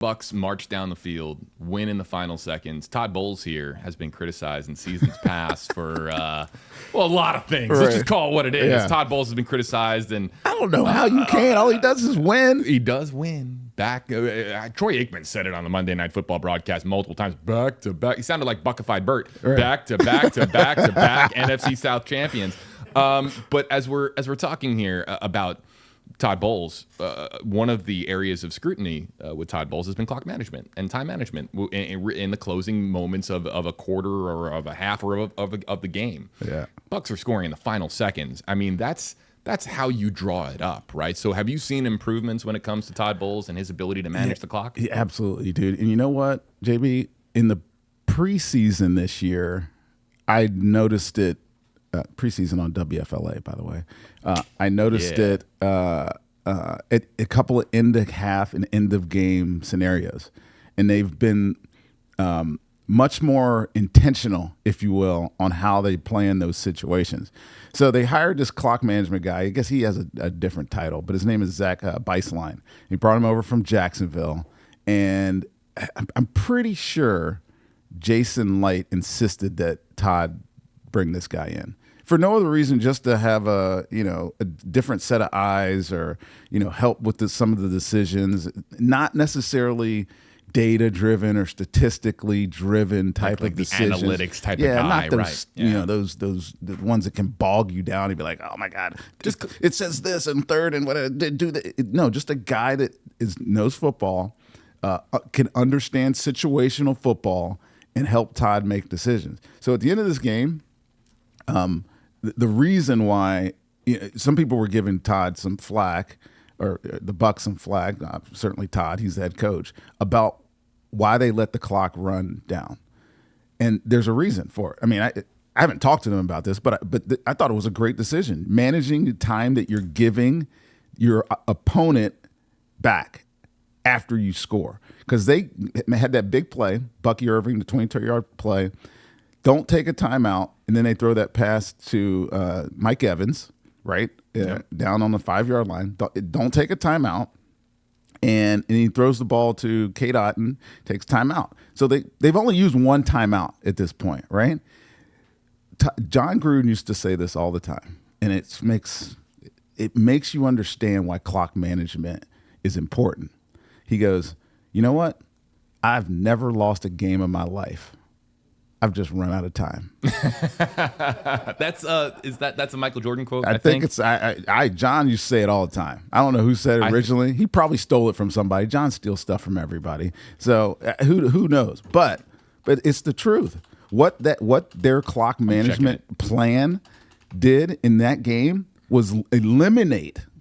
Bucs march down the field, win in the final seconds. Todd Bowles here has been criticized in seasons past for, a lot of things. Let's just call it what it is. Yeah. Todd Bowles has been criticized. And I don't know how you can. All he does is win. He does win. Troy Aikman said it on the Monday Night Football broadcast multiple times. Back to back. He sounded like Buckified Bert. Right. Back to back to back to back NFC South champions. But as we're talking here about Todd Bowles, one of the areas of scrutiny with Todd Bowles has been clock management and time management in the closing moments of a quarter or of a half or of the game. Yeah, Bucs are scoring in the final seconds. I mean, that's how you draw it up, right? So have you seen improvements when it comes to Todd Bowles and his ability to manage the clock? Yeah, absolutely, dude. And you know what, JB? In the preseason this year, I noticed it. Preseason on WFLA, by the way. I noticed it at a couple of end of half and end of game scenarios. And they've been much more intentional, if you will, on how they play in those situations. So they hired this clock management guy. I guess he has a different title, but his name is Zach Beislein. He brought him over from Jacksonville. And I'm pretty sure Jason Light insisted that Todd bring this guy in for no other reason, just to have a different set of eyes or, help with some of the decisions, not necessarily data driven or statistically driven type of decisions. The analytics type of guy, not those, right? Yeah. Those the ones that can bog you down and be like, oh my God, just it says this and third and what do that. No, just a guy that knows football, can understand situational football and help Todd make decisions. So at the end of this game, the reason why some people were giving Todd some flack, or the Bucs some flack, certainly Todd, he's the head coach, about why they let the clock run down. And there's a reason for it. I mean, I haven't talked to them about this, but I thought it was a great decision. Managing the time that you're giving your opponent back after you score. Because they had that big play, Bucky Irving, the 22-yard play. Don't take a timeout, and then they throw that pass to Mike Evans, right, down on the 5-yard line. Don't take a timeout, and he throws the ball to Kate Otten, takes timeout. So they've only used one timeout at this point, right? John Gruden used to say this all the time, and it makes you understand why clock management is important. He goes, you know what? I've never lost a game of my life. I've just run out of time. That's a Michael Jordan quote? I think it's John used to say it all the time. I don't know who said it originally. He probably stole it from somebody. John steals stuff from everybody. So who knows? But it's the truth. What their clock management plan did in that game was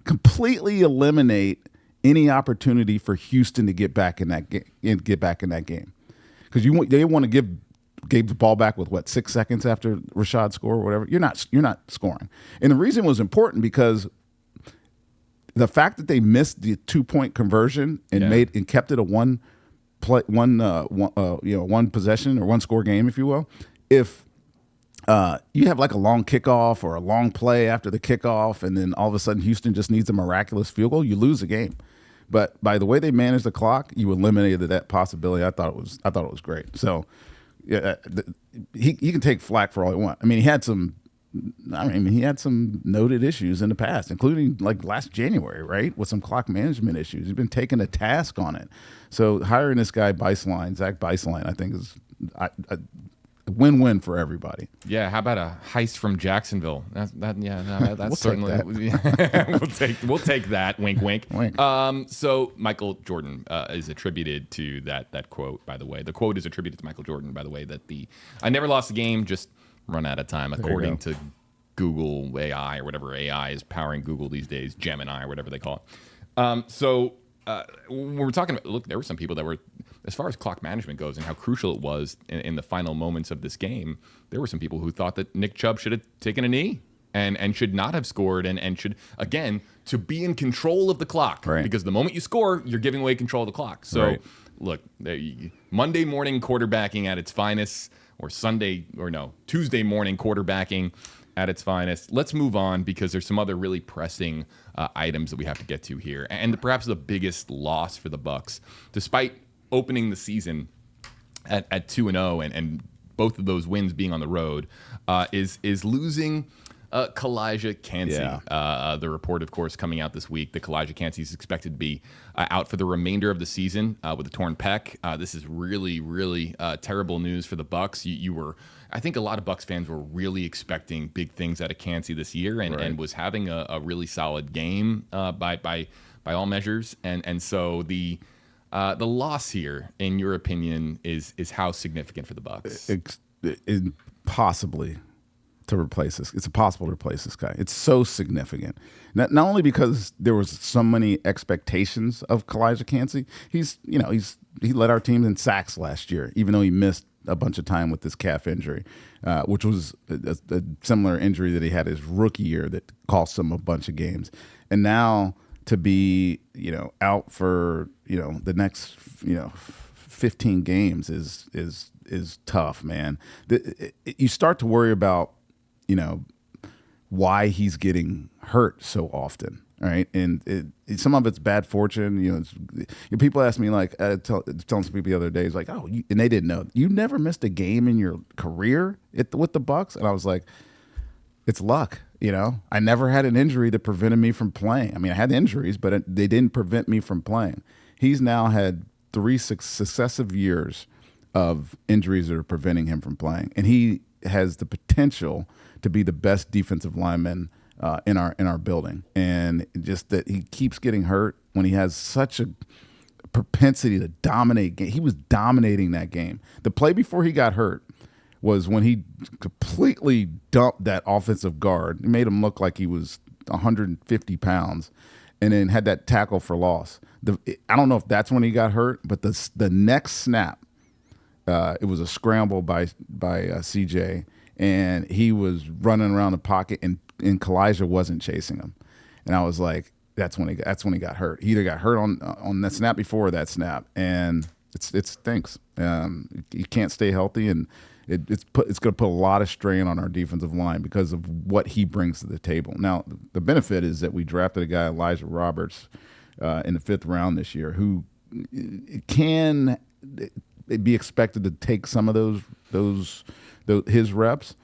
completely eliminate any opportunity for Houston to get back in that game. Because they want to gave the ball back with 6 seconds after Rashad scored or whatever. You're not scoring. And the reason was important because the fact that they missed the 2-point conversion and kept it a one possession or one score game, if you will. If you have like a long kickoff or a long play after the kickoff, and then all of a sudden Houston just needs a miraculous field goal, you lose the game. But by the way they managed the clock, you eliminated that possibility. I thought it was great. So. Yeah, he can take flack for all he wants. I mean, he had some noted issues in the past, including like last January, right, with some clock management issues. He's been taking a task on it. So hiring this guy Zach Beislein, I think is a win-win for everybody. Yeah, how about a heist from Jacksonville? That's we'll certainly we'll take that. Wink, wink. So Michael Jordan is attributed to that quote. By the way, the quote is attributed to Michael Jordan. By the way, that I never lost a game, just run out of time, according to Google AI or whatever AI is powering Google these days, Gemini or whatever they call it. When we're talking about, look, there were some people that were, as far as clock management goes and how crucial it was in the final moments of this game, there were some people who thought that Nick Chubb should have taken a knee and should not have scored and should, again, to be in control of the clock. Right. Because the moment you score, you're giving away control of the clock. So, Look, Monday morning quarterbacking at its finest, or Tuesday morning quarterbacking at its finest. Let's move on because there's some other really pressing items that we have to get to here. And perhaps the biggest loss for the Bucs, despite opening the season at 2-0 and both of those wins being on the road is losing Kalijah Cansey. Yeah. The report, of course, coming out this week that Kalijah Cansey is expected to be out for the remainder of the season with a torn pec. This is really, really terrible news for the Bucs. You were, I think, a lot of Bucs fans were really expecting big things out of Cansey this year, and was having a really solid game by all measures. And so the loss here, in your opinion, is how significant for the Bucs? Possibly to replace this. It's impossible to replace this guy. It's so significant. Not only because there was so many expectations of Kalijah Cansey. He led our team in sacks last year, even though he missed a bunch of time with this calf injury, which was a similar injury that he had his rookie year that cost him a bunch of games. And now to be, out for, the next, 15 games is tough, man. You start to worry about, why he's getting hurt so often, right? And some of it's bad fortune. People ask me, like, telling some people the other day, it's like, and they didn't know. You never missed a game in your career with the Bucs? And I was like, it's luck. I never had an injury that prevented me from playing. I mean, I had injuries, but they didn't prevent me from playing. He's now had 3 successive years of injuries that are preventing him from playing, and he has the potential to be the best defensive lineman in our building. And just that he keeps getting hurt when he has such a propensity to dominate game. He was dominating that game. The play before he got hurt was when he completely dumped that offensive guard. He made him look like he was 150 pounds, and then had that tackle for loss. I don't know if that's when he got hurt, but the next snap, it was a scramble by CJ, and he was running around the pocket, and Kalijah wasn't chasing him. And I was like, that's when he got hurt. He either got hurt on that snap before or that snap, and it stinks. You can't stay healthy, and it's going to put a lot of strain on our defensive line because of what he brings to the table. Now, the benefit is that we drafted a guy, Elijah Roberts, in the 5th round this year, who can be expected to take some of his reps,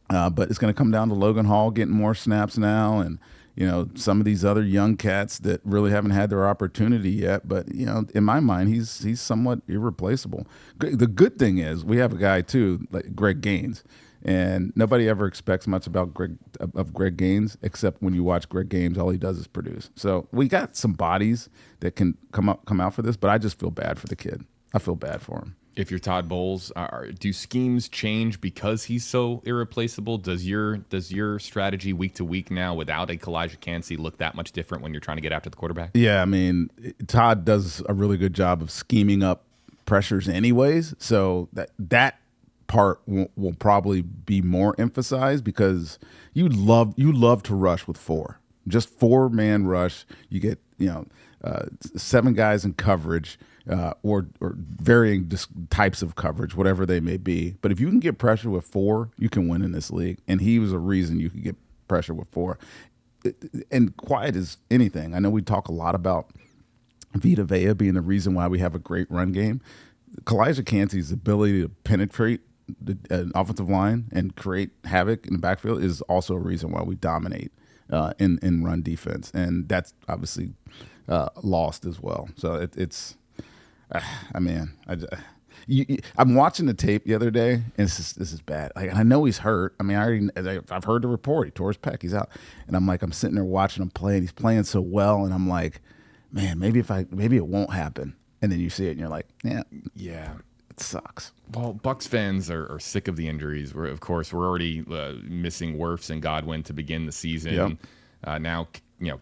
but it's going to come down to Logan Hall getting more snaps now, and some of these other young cats that really haven't had their opportunity yet. But in my mind, he's somewhat irreplaceable. The good thing is we have a guy too, like Greg Gaines, and nobody ever expects much about Greg Gaines, except when you watch Greg Gaines, all he does is produce. So we got some bodies that can come out for this, but I just feel bad for the kid. I feel bad for him. If you're Todd Bowles, do schemes change because he's so irreplaceable? Does your strategy week to week now without a Kalijah Cansey look that much different when you're trying to get after the quarterback? Yeah, I mean, Todd does a really good job of scheming up pressures anyways, so that part will probably be more emphasized because you love to rush with 4. Just 4-man rush. You get 7 guys in coverage. Or varying types of coverage, whatever they may be. But if you can get pressure with 4, you can win in this league. And he was a reason you could get pressure with 4. And quiet as anything. I know we talk a lot about Vita Vea being the reason why we have a great run game. Kalijah Cansey's ability to penetrate an offensive line and create havoc in the backfield is also a reason why we dominate in run defense. And that's obviously lost as well. So it's... I'm watching the tape the other day, and this is bad. Like, I know he's hurt. I mean, I've heard the report. He tore his pec. He's out, and I'm sitting there watching him play, and he's playing so well, and I'm like, man, maybe it won't happen. And then you see it, and you're like, yeah, it sucks. Well, Bucs fans are sick of the injuries. We're already missing Wirfs and Godwin to begin the season. Yep. Now,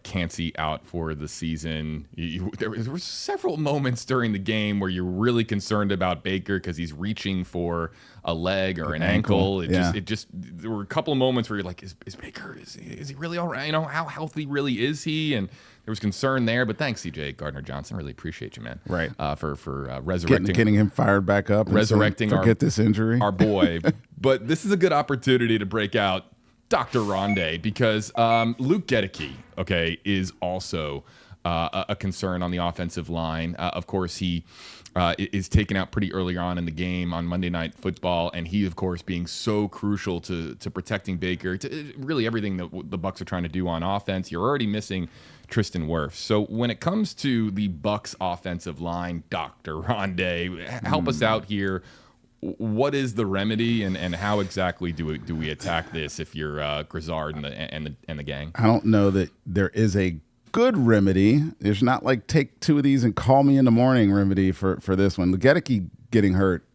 Cansey out for the season. There were several moments during the game where you're really concerned about Baker because he's reaching for a leg or an ankle. There were a couple of moments where you're like, is Baker, is he really all right? How healthy really is he? And there was concern there, but thanks, CJ Gardner-Johnson. Really appreciate you, man. Right. For resurrecting. Getting him fired back up. Resurrecting this injury. Our boy. But this is a good opportunity to break out Dr. Rondé, because Luke Gedeke, is also a concern on the offensive line. Of course, he is taken out pretty early on in the game on Monday Night Football, and he, of course, being so crucial to protecting Baker, to really everything that the Bucs are trying to do on offense. You're already missing Tristan Wirfs. So when it comes to the Bucs offensive line, Dr. Rondé, help us out here. What is the remedy, and how exactly do we attack this if you're Grizzard and the gang? I don't know that there is a good remedy. There's not like take two of these and call me in the morning remedy for this one. Legeticky getting hurt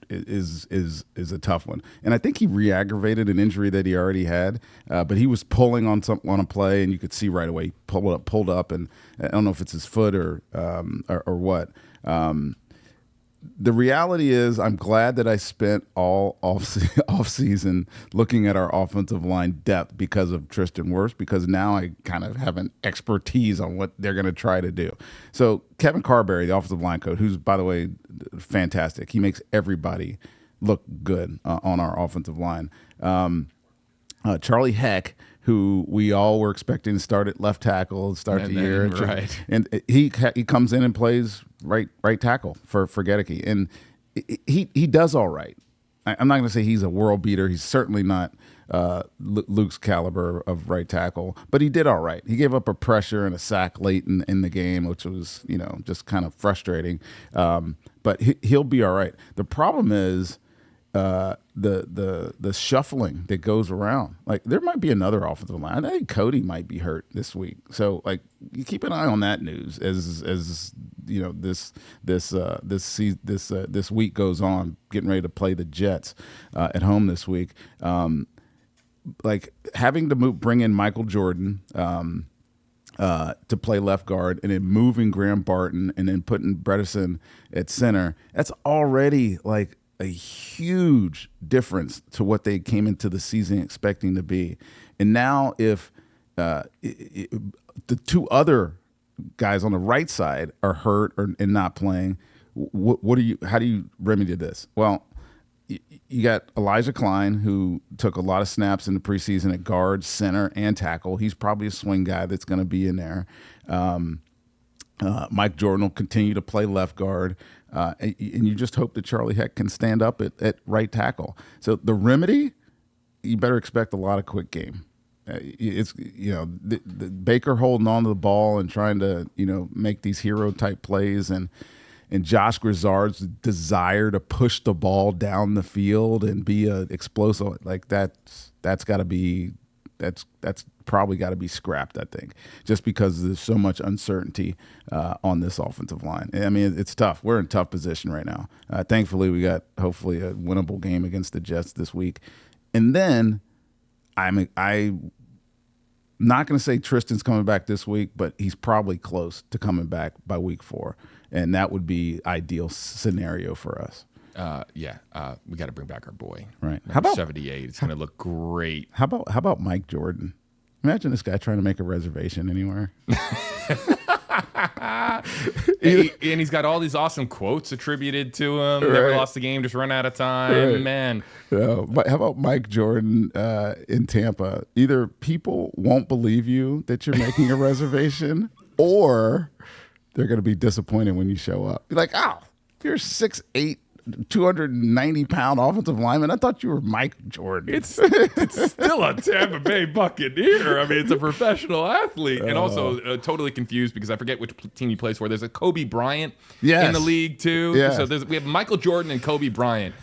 is a tough one, and I think he re-aggravated an injury that he already had. But he was pulling on a play, and you could see right away pulled up, and I don't know if it's his foot or what. The reality is, I'm glad that I spent all off season looking at our offensive line depth because of Tristan Wirfs, because now I kind of have an expertise on what they're going to try to do. So Kevin Carberry, the offensive line coach, who's, by the way, fantastic. He makes everybody look good on our offensive line. Charlie Heck, who we all were expecting to start at left tackle, the year. Right. And he comes in and plays right tackle for Gedeke. And he does all right. I'm not going to say he's a world beater. He's certainly not Luke's caliber of right tackle, but he did all right. He gave up a pressure and a sack late in the game, which was, just kind of frustrating. But he'll be all right. The problem is the shuffling that goes around. Like, there might be another offensive line. I think Cody might be hurt this week. So, like, you keep an eye on that news as this week goes on, getting ready to play the Jets at home this week. Like, having to bring in Michael Jordan to play left guard, and then moving Graham Barton, and then putting Bredesen at center, that's already like a huge difference to what they came into the season expecting to be. And now if the two other guys on the right side are hurt and not playing, how do you remedy this? Well, you got Elijah Klein, who took a lot of snaps in the preseason at guard, center, and tackle. He's probably a swing guy that's going to be in there. Mike Jordan will continue to play left guard. And you just hope that Charlie Heck can stand up at right tackle. So the remedy, you better expect a lot of quick game. It's the Baker holding on to the ball and trying to make these hero type plays, and Josh Grizzard's desire to push the ball down the field and be a explosive, like that's probably got to be scrapped, I think, just because there's so much uncertainty on this offensive line. I mean, it's tough. We're in a tough position right now. Thankfully, we got hopefully a winnable game against the Jets this week. And then I'm not going to say Tristan's coming back this week, but he's probably close to coming back by week 4. And that would be ideal scenario for us. We got to bring back our boy. Right. How about 78? It's going to look great. How about Mike Jordan? Imagine this guy trying to make a reservation anywhere. And he's got all these awesome quotes attributed to him. Right. Never lost a game, just run out of time. Right. Man. But how about Mike Jordan in Tampa? Either people won't believe you that you're making a reservation, or they're going to be disappointed when you show up. Be like, oh, you're 6'8", 290-pound offensive lineman. I thought you were Mike Jordan. It's still a Tampa Bay Buccaneer. I mean, it's a professional athlete. And also totally confused because I forget which team he plays for. There's a Kobe Bryant in the league, too. Yes. So we have Michael Jordan and Kobe Bryant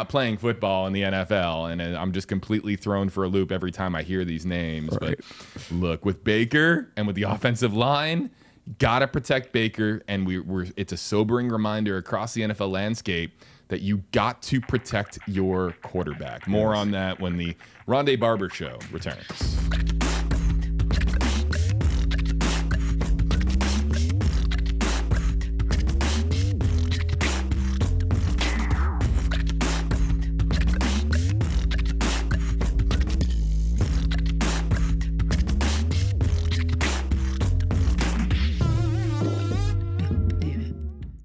playing football in the NFL. And I'm just completely thrown for a loop every time I hear these names. Right. But look, with Baker and with the offensive line, gotta protect Baker, and it's a sobering reminder across the NFL landscape that you got to protect your quarterback. More on that when the Rondé Barber Show returns.